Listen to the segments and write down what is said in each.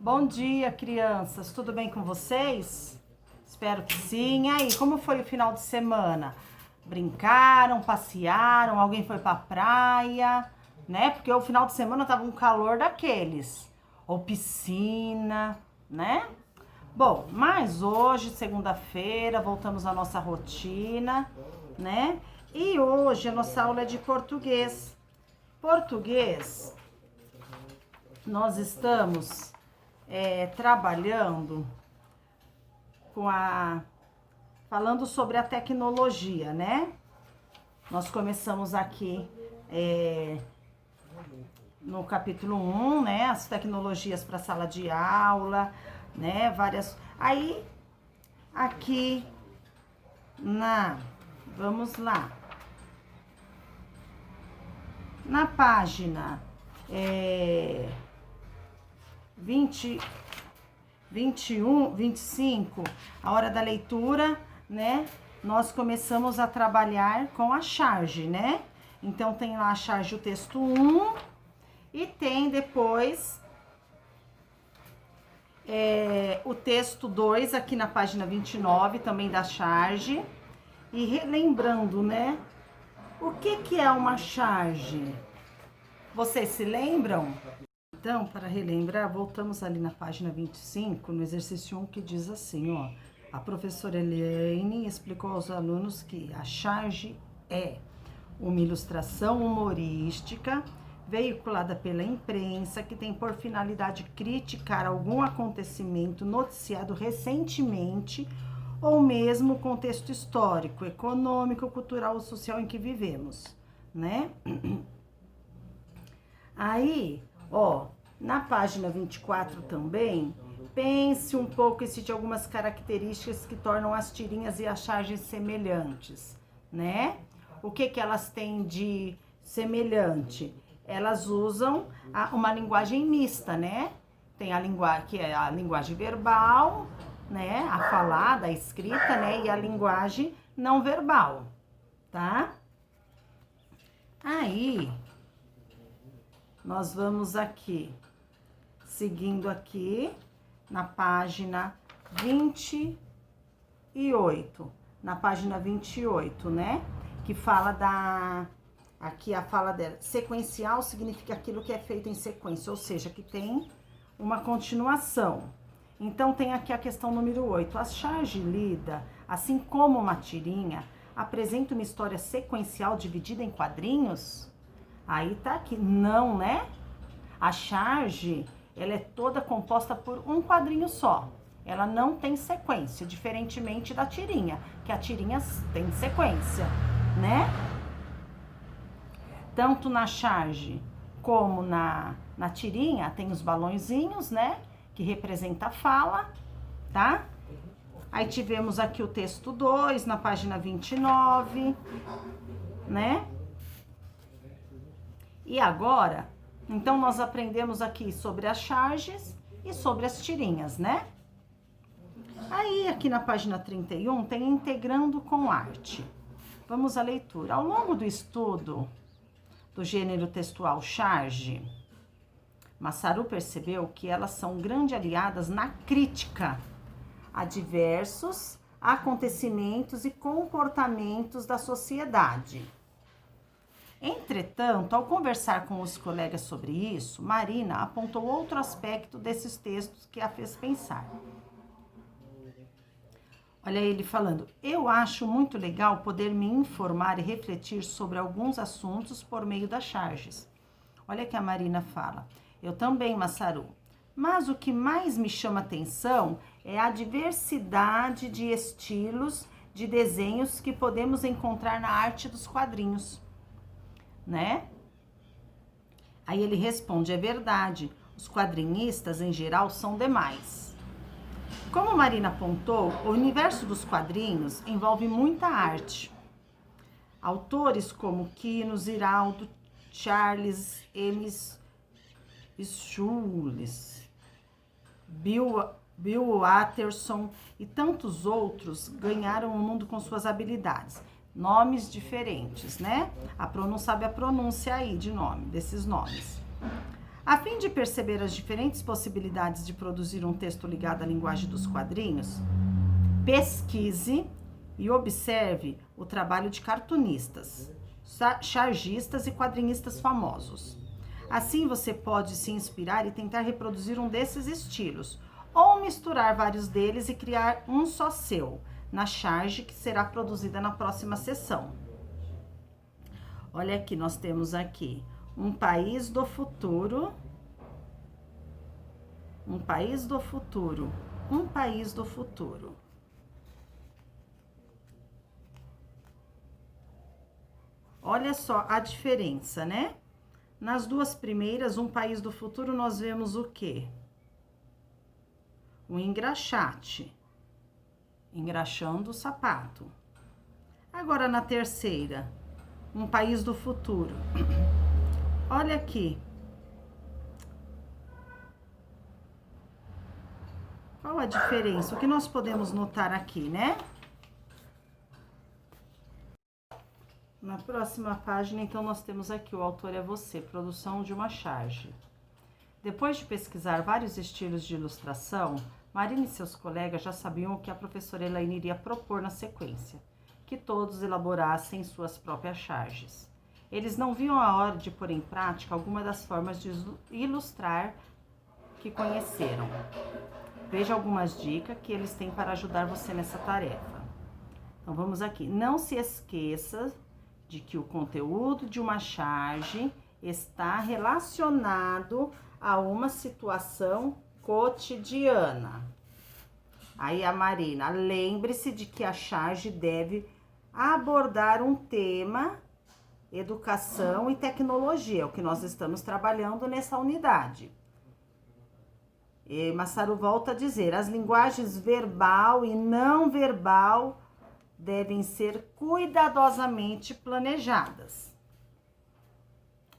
Bom dia, crianças. Tudo bem com vocês? Espero que sim. E aí, como foi o final de semana? Brincaram, passearam, alguém foi pra praia, né? Porque o final de semana tava um calor daqueles. Ou piscina, né? Bom, mas hoje, segunda-feira, voltamos à nossa rotina, né? E hoje a nossa aula é de português. Português, nós estamos trabalhando falando sobre a tecnologia, né? Nós começamos aqui no capítulo 1, né? As tecnologias para sala de aula, né? Várias. Aí, aqui vamos lá. Na página 21, 25, a hora da leitura, né? Nós começamos a trabalhar com a charge, né? Então, tem lá a charge o texto 1 e tem depois o texto 2 aqui na página 29, também da charge. E relembrando, né? O que é uma charge? Vocês se lembram? Então, para relembrar, voltamos ali na página 25, no exercício 1, que diz assim, ó. A professora Elaine explicou aos alunos que a charge é uma ilustração humorística veiculada pela imprensa que tem por finalidade criticar algum acontecimento noticiado recentemente ou mesmo o contexto histórico, econômico, cultural ou social em que vivemos, né? Aí, ó, na página 24 também, pense um pouco e cite algumas características que tornam as tirinhas e as charges semelhantes, né? O que elas têm de semelhante? Elas usam uma linguagem mista, né? Tem a linguagem que é a linguagem verbal, né? A falada, a escrita, né? E a linguagem não verbal, tá? Aí, nós vamos aqui, seguindo aqui, na página 28. Na página 28, né? Que fala aqui a fala dela. Sequencial significa aquilo que é feito em sequência, ou seja, que tem uma continuação. Então, tem aqui a questão número 8. A charge lida, assim como uma tirinha, apresenta uma história sequencial dividida em quadrinhos? Aí tá aqui, não, né? A charge, ela é toda composta por um quadrinho só. Ela não tem sequência, diferentemente da tirinha, que a tirinha tem sequência, né? Tanto na charge como na tirinha, tem os balãozinhos, né? Que representa a fala, tá? Aí tivemos aqui o texto 2, na página 29, né? E agora, então nós aprendemos aqui sobre as charges e sobre as tirinhas, né? Aí, aqui na página 31, tem integrando com arte. Vamos à leitura. Ao longo do estudo do gênero textual charge, Masaru percebeu que elas são grandes aliadas na crítica a diversos acontecimentos e comportamentos da sociedade. Entretanto, ao conversar com os colegas sobre isso, Marina apontou outro aspecto desses textos que a fez pensar. Olha ele falando, eu acho muito legal poder me informar e refletir sobre alguns assuntos por meio das charges. Olha que a Marina fala, eu também, Masaru. Mas o que mais me chama atenção é a diversidade de estilos de desenhos que podemos encontrar na arte dos quadrinhos, né? Aí ele responde, é verdade, os quadrinistas em geral são demais. Como Marina apontou, o universo dos quadrinhos envolve muita arte. Autores como Kino, Ziraldo, Charles M. Schulz, Bill Watterson e tantos outros ganharam o mundo com suas habilidades. Nomes diferentes, né? Sabe a pronúncia aí de nome, desses nomes. A fim de perceber as diferentes possibilidades de produzir um texto ligado à linguagem dos quadrinhos, pesquise e observe o trabalho de cartunistas, chargistas e quadrinistas famosos. Assim você pode se inspirar e tentar reproduzir um desses estilos, ou misturar vários deles e criar um só seu, na charge que será produzida na próxima sessão. Olha aqui, nós temos aqui um país do futuro, um país do futuro, um país do futuro. Olha só a diferença, né? Nas duas primeiras, um país do futuro, nós vemos o quê? Um engraxate, engraxando o sapato. Agora na terceira, um país do futuro. Olha aqui. Qual a diferença? O que nós podemos notar aqui, né? Na próxima página, então, nós temos aqui o autor é você, produção de uma charge. Depois de pesquisar vários estilos de ilustração, Marina e seus colegas já sabiam o que a professora Elaine iria propor na sequência, que todos elaborassem suas próprias charges. Eles não viam a hora de pôr em prática alguma das formas de ilustrar que conheceram. Veja algumas dicas que eles têm para ajudar você nessa tarefa. Então, vamos aqui. Não se esqueça de que o conteúdo de uma charge está relacionado a uma situação cotidiana. Aí a Marina, lembre-se de que a charge deve abordar um tema, educação e tecnologia, o que nós estamos trabalhando nessa unidade. E Masaru volta a dizer, as linguagens verbal e não verbal devem ser cuidadosamente planejadas.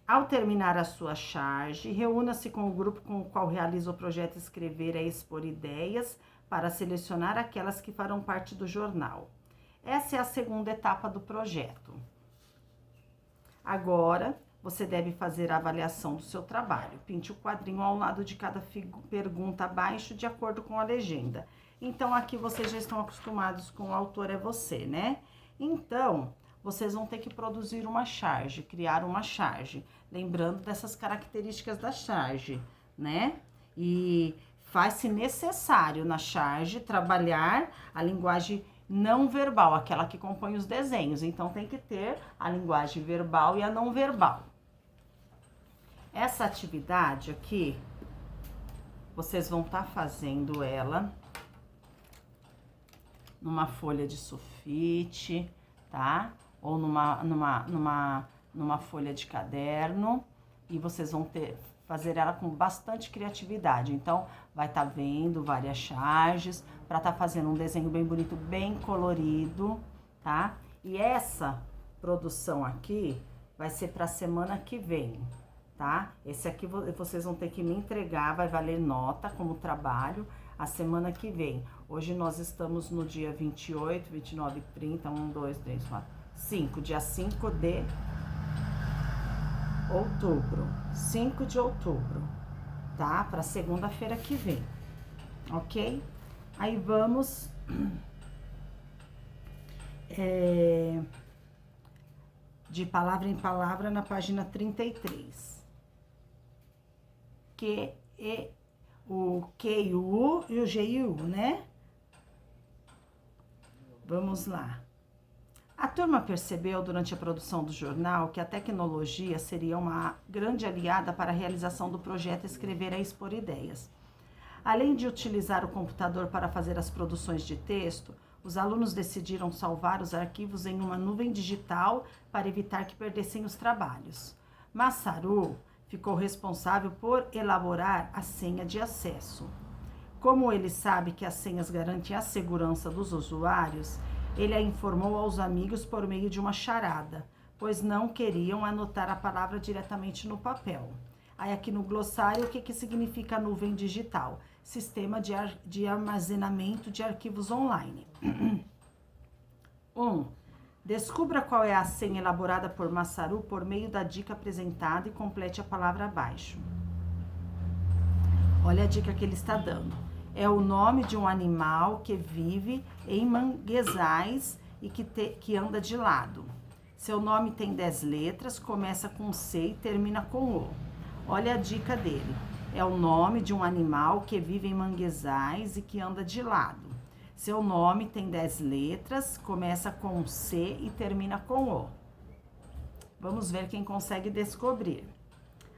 Ao terminar a sua charge, reúna-se com o grupo com o qual realiza o projeto Escrever é Expor Ideias para selecionar aquelas que farão parte do jornal. Essa é a segunda etapa do projeto. Agora, você deve fazer a avaliação do seu trabalho. Pinte o quadrinho ao lado de cada pergunta abaixo, de acordo com a legenda. Então, aqui vocês já estão acostumados com o autor é você, né? Então, vocês vão ter que produzir uma charge, criar uma charge. Lembrando dessas características da charge, né? E faz-se necessário na charge trabalhar a linguagem não verbal, aquela que compõe os desenhos. Então, tem que ter a linguagem verbal e a não verbal. Essa atividade aqui, vocês vão estar fazendo ela numa folha de sulfite, tá? Ou numa folha de caderno, e vocês vão fazer ela com bastante criatividade. Então, vai estar vendo várias charges, para estar fazendo um desenho bem bonito, bem colorido, tá? E essa produção aqui vai ser para a semana que vem, tá? Esse aqui vocês vão ter que me entregar, vai valer nota como trabalho a semana que vem. Hoje nós estamos no dia 28, 29, 30, 1, 2, 3, 4, 5, dia 5 de outubro. 5 de outubro, tá? Para segunda-feira que vem, ok? Aí vamos de palavra em palavra na página 33. O Q e o U e o G e o U, né? Vamos lá. A turma percebeu durante a produção do jornal que a tecnologia seria uma grande aliada para a realização do projeto Escrever é Expor Ideias. Além de utilizar o computador para fazer as produções de texto, os alunos decidiram salvar os arquivos em uma nuvem digital para evitar que perdessem os trabalhos. Masaru ficou responsável por elaborar a senha de acesso. Como ele sabe que as senhas garantem a segurança dos usuários, ele a informou aos amigos por meio de uma charada, pois não queriam anotar a palavra diretamente no papel. Aí aqui no glossário, o que significa nuvem digital? Sistema de armazenamento de arquivos online. 1. Descubra qual é a senha elaborada por Masaru por meio da dica apresentada e complete a palavra abaixo. Olha a dica que ele está dando. É o nome de um animal que vive em manguezais e que anda de lado. Seu nome tem 10 letras, começa com C e termina com O. Olha a dica dele. É o nome de um animal que vive em manguezais e que anda de lado. Seu nome tem 10 letras, começa com C e termina com O. Vamos ver quem consegue descobrir.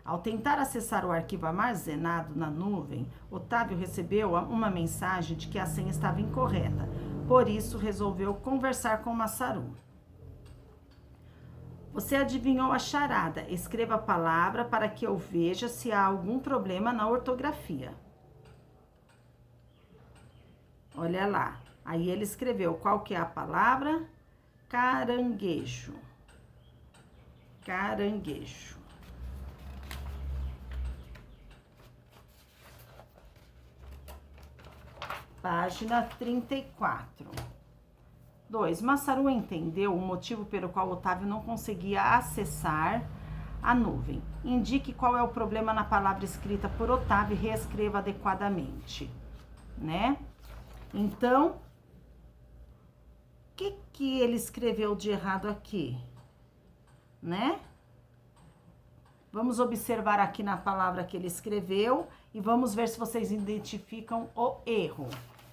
Ao tentar acessar o arquivo armazenado na nuvem, Otávio recebeu uma mensagem de que a senha estava incorreta. Por isso, resolveu conversar com Massaru. Você adivinhou a charada. Escreva a palavra para que eu veja se há algum problema na ortografia. Olha lá. Aí ele escreveu qual que é a palavra? Caranguejo. Caranguejo. Página 34. 2. Massaru entendeu o motivo pelo qual Otávio não conseguia acessar a nuvem. Indique qual é o problema na palavra escrita por Otávio e reescreva adequadamente, né? Então, o que ele escreveu de errado aqui, né? Vamos observar aqui na palavra que ele escreveu e vamos ver se vocês identificam o erro,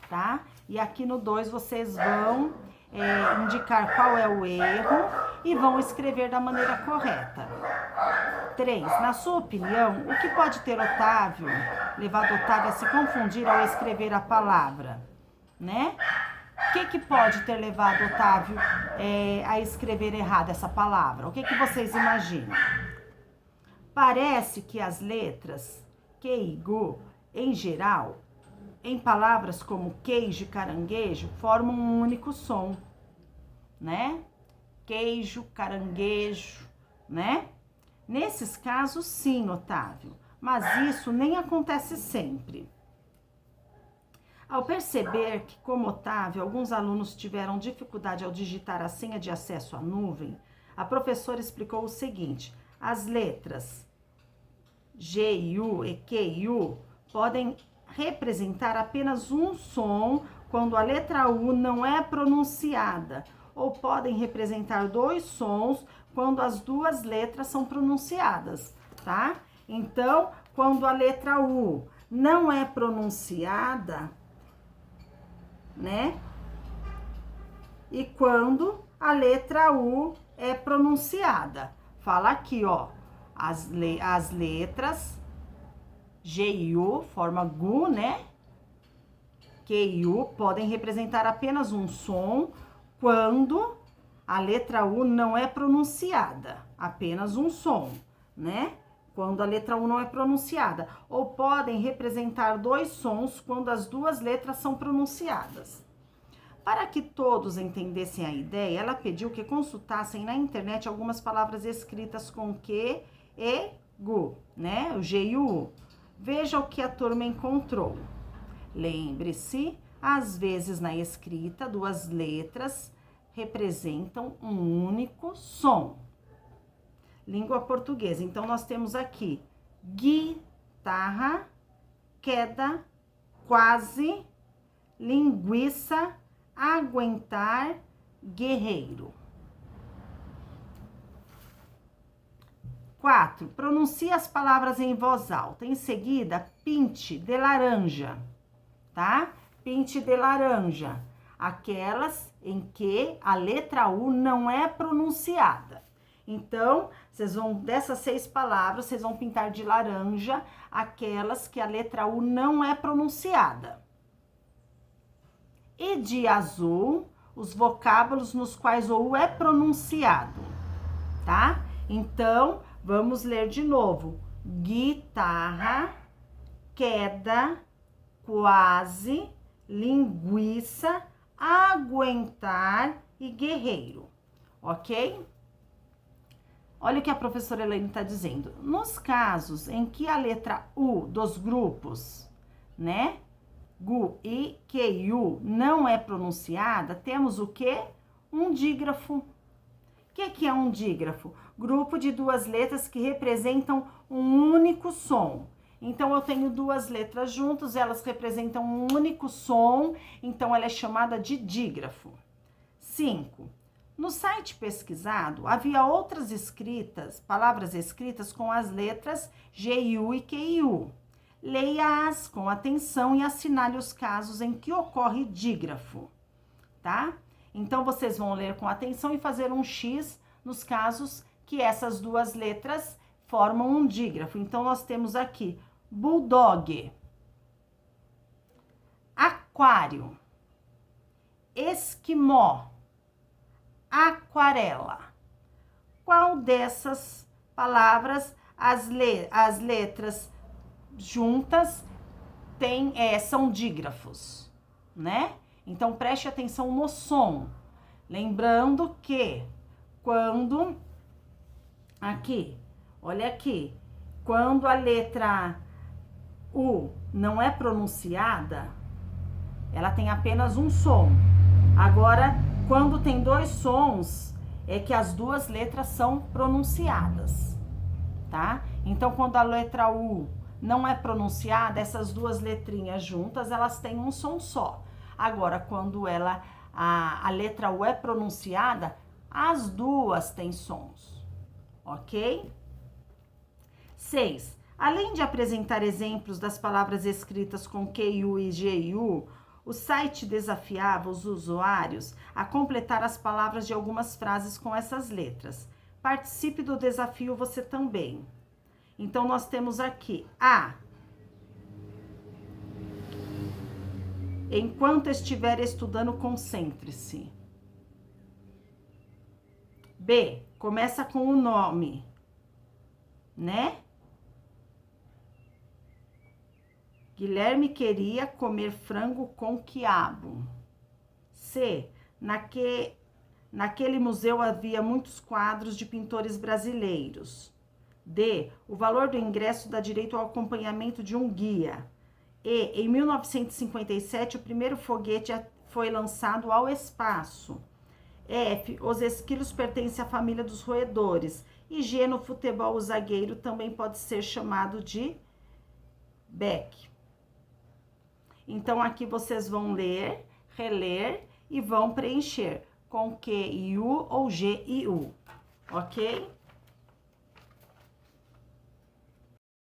tá? E aqui no 2 vocês vão indicar qual é o erro e vão escrever da maneira correta. 3. Na sua opinião, o que pode ter levado Otávio a se confundir ao escrever a palavra, né? O que pode ter levado Otávio a escrever errado essa palavra? O que vocês imaginam? Parece que as letras que e gu, em geral, em palavras como queijo e caranguejo, formam um único som, né? Queijo, caranguejo, né? Nesses casos, sim, Otávio, mas isso nem acontece sempre. Ao perceber que, como Otávio, alguns alunos tiveram dificuldade ao digitar a senha de acesso à nuvem, a professora explicou o seguinte: as letras G, U e Q e U podem representar apenas um som quando a letra U não é pronunciada, ou podem representar 2 sons quando as 2 letras são pronunciadas, tá? Então, quando a letra U não é pronunciada, né? E quando a letra U é pronunciada. Fala aqui, ó, as letras G e U, forma GU, né? Q e U podem representar apenas um som quando a letra U não é pronunciada, apenas um som, né? Quando a letra U não é pronunciada. Ou podem representar 2 sons quando as 2 letras são pronunciadas. Para que todos entendessem a ideia, ela pediu que consultassem na internet algumas palavras escritas com Q e GU, né? O G e o U. Veja o que a turma encontrou. Lembre-se, às vezes na escrita, 2 letras representam um único som. Língua portuguesa. Então, nós temos aqui guitarra, queda, quase, linguiça, aguentar, guerreiro. 4. Pronuncie as palavras em voz alta. Em seguida, pinte de laranja, tá? Pinte de laranja. Aquelas em que a letra U não é pronunciada. Então, vocês vão, dessas 6 palavras, vocês vão pintar de laranja aquelas que a letra U não é pronunciada. E de azul, os vocábulos nos quais o U é pronunciado, tá? Então, vamos ler de novo. Guitarra, queda, quase, linguiça, aguentar e guerreiro, ok? Olha o que a professora Elaine está dizendo. Nos casos em que a letra U dos grupos, né, GU e QU não é pronunciada, temos o quê? Um dígrafo. O que é um dígrafo? Grupo de 2 letras que representam um único som. Então, eu tenho duas letras juntas, elas representam um único som, então ela é chamada de dígrafo. 5. No site pesquisado, havia outras palavras escritas com as letras GIU e QIU. Leia-as com atenção e assinale os casos em que ocorre dígrafo, tá? Então, vocês vão ler com atenção e fazer um X nos casos que essas duas letras formam um dígrafo. Então, nós temos aqui bulldog, aquário, esquimó, aquarela. Qual dessas palavras as letras juntas são dígrafos, né? Então, preste atenção no som. Lembrando que quando... Aqui, olha aqui. Quando a letra U não é pronunciada, ela tem apenas um som. Agora, quando tem dois sons, é que as duas letras são pronunciadas, tá? Então, quando a letra U não é pronunciada, essas duas letrinhas juntas, elas têm um som só. Agora, quando a letra U é pronunciada, as duas têm sons, ok? 6. Além de apresentar exemplos das palavras escritas com QU e GU, o site desafiava os usuários a completar as palavras de algumas frases com essas letras. Participe do desafio você também. Então, nós temos aqui A. Enquanto estiver estudando, concentre-se. B. Começa com o nome, né? Guilherme queria comer frango com quiabo. C. Naquele museu havia muitos quadros de pintores brasileiros. D. O valor do ingresso dá direito ao acompanhamento de um guia. E. Em 1957, o primeiro foguete foi lançado ao espaço. F. Os esquilos pertencem à família dos roedores. E G. No futebol, o zagueiro também pode ser chamado de back. Então, aqui vocês vão ler, reler e vão preencher com QIU ou GIU, ok?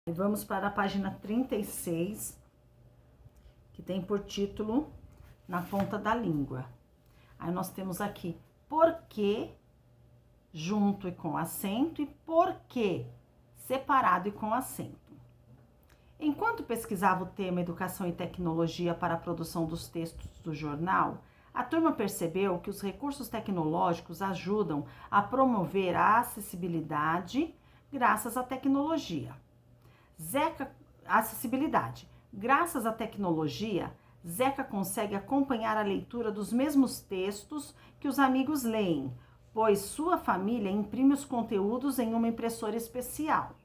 E vamos para a página 36, que tem por título Na Ponta da Língua. Aí nós temos aqui porquê junto e com acento e porquê separado e com acento. Enquanto pesquisava o tema Educação e Tecnologia para a produção dos textos do jornal, a turma percebeu que os recursos tecnológicos ajudam a promover a acessibilidade graças à tecnologia. Graças à tecnologia, Zeca consegue acompanhar a leitura dos mesmos textos que os amigos leem, pois sua família imprime os conteúdos em uma impressora especial.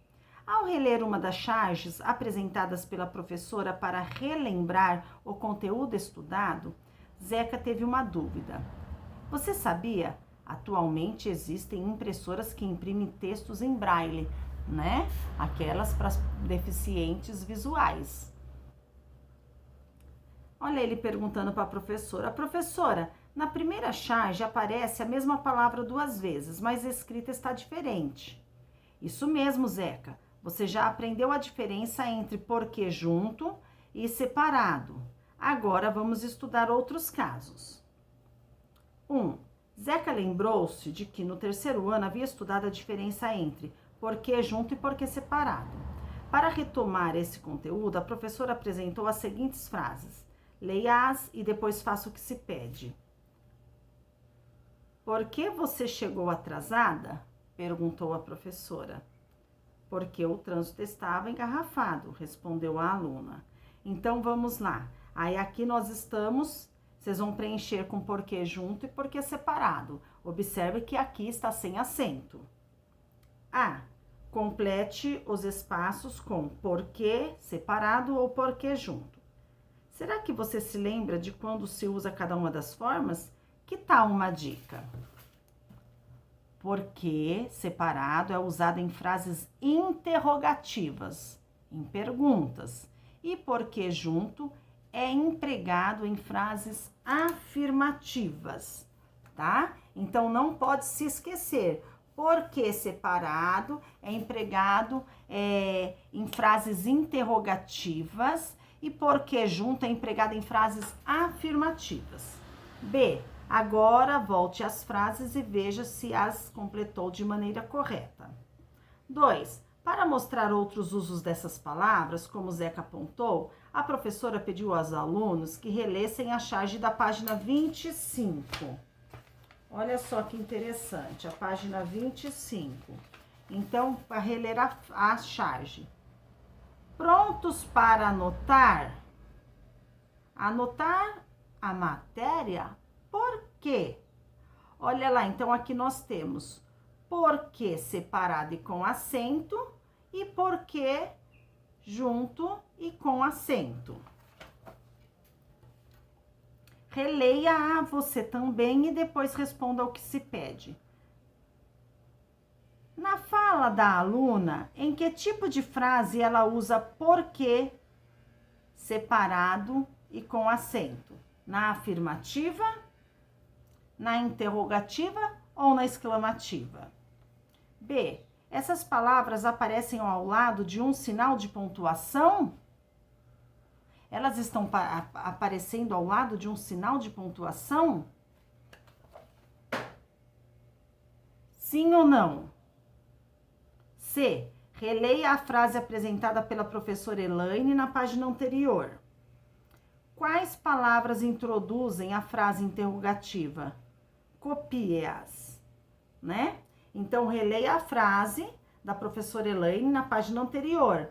Ao reler uma das charges apresentadas pela professora para relembrar o conteúdo estudado, Zeca teve uma dúvida. Você sabia? Atualmente existem impressoras que imprimem textos em braille, né? Aquelas para deficientes visuais. Olha ele perguntando para a professora. Professora, na primeira charge aparece a mesma palavra duas vezes, mas a escrita está diferente. Isso mesmo, Zeca. Você já aprendeu a diferença entre porquê junto e separado. Agora vamos estudar outros casos. 1. Zeca lembrou-se de que no terceiro ano havia estudado a diferença entre porquê junto e porquê separado. Para retomar esse conteúdo, a professora apresentou as seguintes frases. Leia-as e depois faça o que se pede. Por que você chegou atrasada? Perguntou a professora. Porque o trânsito estava engarrafado, respondeu a aluna. Então, vamos lá. Aí, aqui nós estamos, vocês vão preencher com porquê junto e porquê separado. Observe que aqui está sem acento. A. Complete os espaços com porquê separado ou porquê junto. Será que você se lembra de quando se usa cada uma das formas? Que tal uma dica? Porquê separado é usado em frases interrogativas. em perguntas. E porque junto é empregado em frases afirmativas, tá? Então, não pode se esquecer. Porque separado é empregado em frases interrogativas e porque junto é empregado em frases afirmativas. B. Agora volte às frases e veja se as completou de maneira correta. 2. Para mostrar outros usos dessas palavras, como o Zeca apontou, a professora pediu aos alunos que relessem a charge da página 25. Olha só que interessante, a página 25. Então, para reler a charge. Prontos para anotar? Anotar a matéria? Por quê? Olha lá, então aqui nós temos porquê separado e com acento e porquê junto e com acento. Releia você também e depois responda ao que se pede. Na fala da aluna, em que tipo de frase ela usa porquê separado e com acento? Na afirmativa, na interrogativa ou na exclamativa? B. Essas palavras aparecem ao lado de um sinal de pontuação? Elas estão aparecendo ao lado de um sinal de pontuação? Sim ou não? C. Releia a frase apresentada pela professora Elaine na página anterior. Quais palavras introduzem a frase interrogativa? Copie-as, né? Então, releia a frase da professora Elaine na página anterior.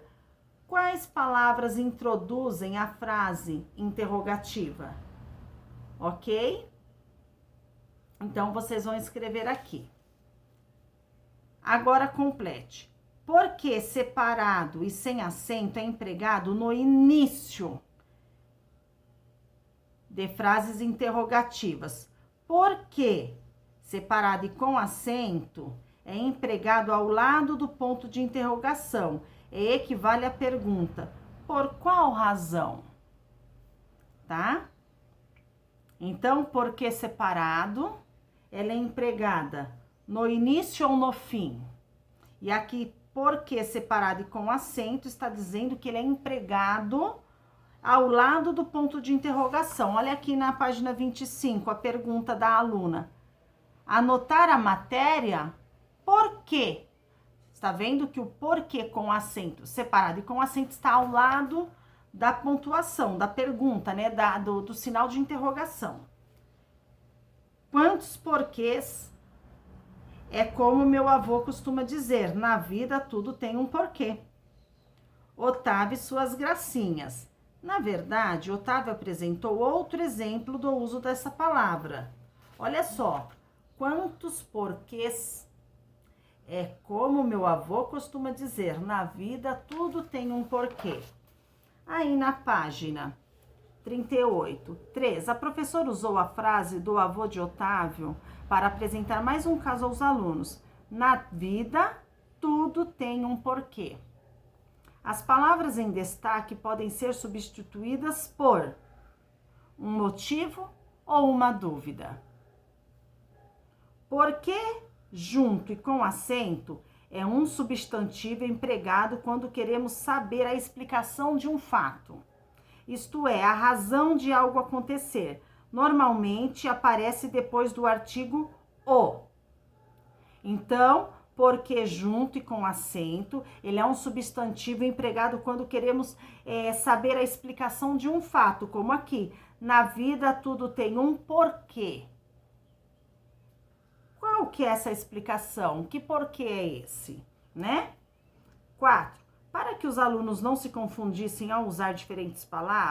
Quais palavras introduzem a frase interrogativa? Ok? Então, vocês vão escrever aqui. Agora, complete. Porque separado e sem acento é empregado no início de frases interrogativas? Por que separado e com acento é empregado ao lado do ponto de interrogação? Equivale à pergunta, por qual razão? Tá? Então, porque separado, ela é empregada no início ou no fim? E aqui, porque separado e com acento, está dizendo que ele é empregado ao lado do ponto de interrogação. Olha aqui na página 25, a pergunta da aluna. Anotar a matéria, por quê? Está vendo que o porquê com acento separado e com acento está ao lado da pontuação, da pergunta, né? Do sinal de interrogação. Quantos porquês? É como meu avô costuma dizer, na vida tudo tem um porquê. Otávio e suas gracinhas. Na verdade, Otávio apresentou outro exemplo do uso dessa palavra. Olha só, quantos porquês? É como meu avô costuma dizer, na vida tudo tem um porquê. Aí na página 38, 3, a professora usou a frase do avô de Otávio para apresentar mais um caso aos alunos. Na vida, tudo tem um porquê. As palavras em destaque podem ser substituídas por um motivo ou uma dúvida. Porquê junto e com acento é um substantivo empregado quando queremos saber a explicação de um fato. Isto é, a razão de algo acontecer. Normalmente aparece depois do artigo o. Então, porque junto e com acento, ele é um substantivo empregado quando queremos saber a explicação de um fato, como aqui. Na vida tudo tem um porquê. Qual que é essa explicação? Que porquê é esse, né? 4. Para que os alunos não se confundissem ao usar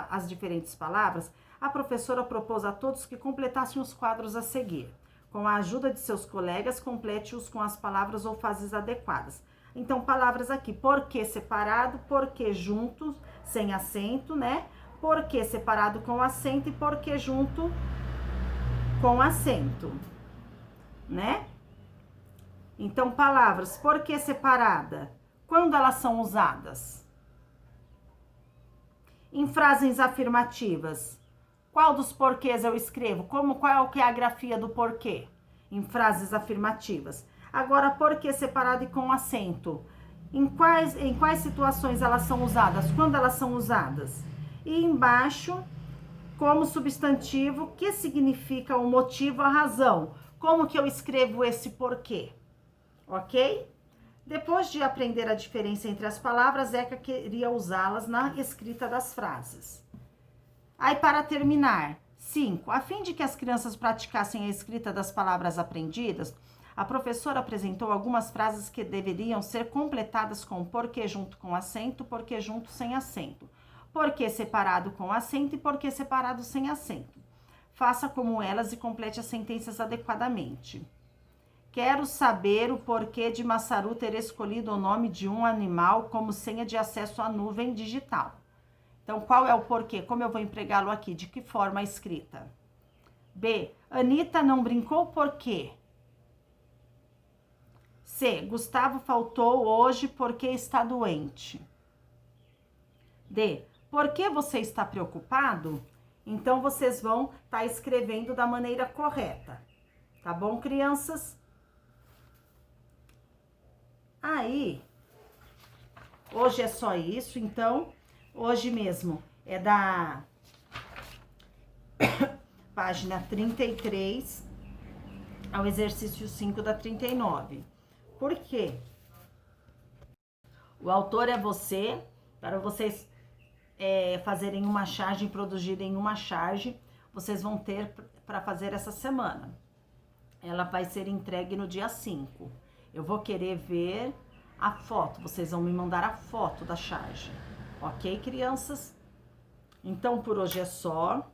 as diferentes palavras, a professora propôs a todos que completassem os quadros a seguir. Com a ajuda de seus colegas, complete-os com as palavras ou frases adequadas. Então, palavras aqui, porquê separado, porquê junto, sem acento, né? Porquê separado com acento e porquê junto com acento, né? Então, palavras, porquê separada, quando elas são usadas? Em frases afirmativas, qual dos porquês eu escrevo? Qual que é a grafia do porquê? Em frases afirmativas. Agora, porquê separado e com acento. Em quais situações elas são usadas? Quando elas são usadas? E embaixo, como substantivo, o que significa o motivo, a razão? Como que eu escrevo esse porquê? Ok? Depois de aprender a diferença entre as palavras, Zeca queria usá-las na escrita das frases. Aí, para terminar, 5. A fim de que as crianças praticassem a escrita das palavras aprendidas, a professora apresentou algumas frases que deveriam ser completadas com porquê junto com acento, porquê junto sem acento, porquê separado com acento e porquê separado sem acento. Faça como elas e complete as sentenças adequadamente. Quero saber o porquê de Massaru ter escolhido o nome de um animal como senha de acesso à nuvem digital. Então, qual é o porquê? Como eu vou empregá-lo aqui? De que forma escrita? B. Anitta não brincou por quê? C. Gustavo faltou hoje porque está doente. D. Por que você está preocupado? Então, vocês vão estar escrevendo da maneira correta. Tá bom, crianças? Aí, hoje é só isso, então, hoje mesmo é da página 33 ao exercício 5 da 39. Por quê? O autor é você, para vocês fazerem uma charge, produzirem uma charge, vocês vão ter para fazer essa semana. Ela vai ser entregue no dia 5. Eu vou querer ver a foto, vocês vão me mandar a foto da charge. Ok, crianças? Então, por hoje é só.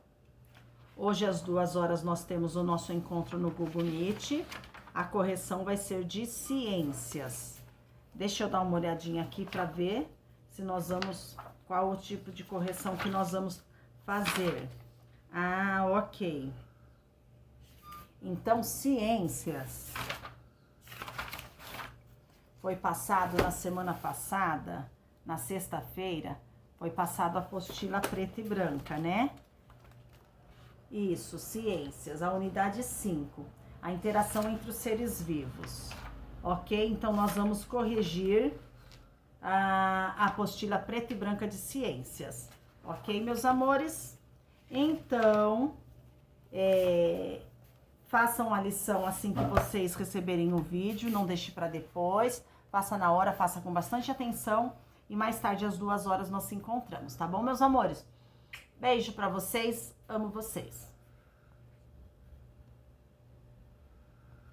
Hoje, às 2 horas, nós temos o nosso encontro no Google Meet. A correção vai ser de ciências. Deixa eu dar uma olhadinha aqui para ver se nós vamos... Qual o tipo de correção que nós vamos fazer. Ah, ok. Então, ciências... Foi passado na semana passada, na sexta-feira, foi passado a apostila preta e branca, né? Isso, ciências, a unidade 5, a interação entre os seres vivos. Ok? Então, nós vamos corrigir a apostila preta e branca de ciências. Ok, meus amores? Então, façam a lição assim que vocês receberem o vídeo, não deixe para depois. Faça na hora, faça com bastante atenção. E mais tarde, às 2 horas, nós se encontramos, tá bom, meus amores? Beijo para vocês, amo vocês.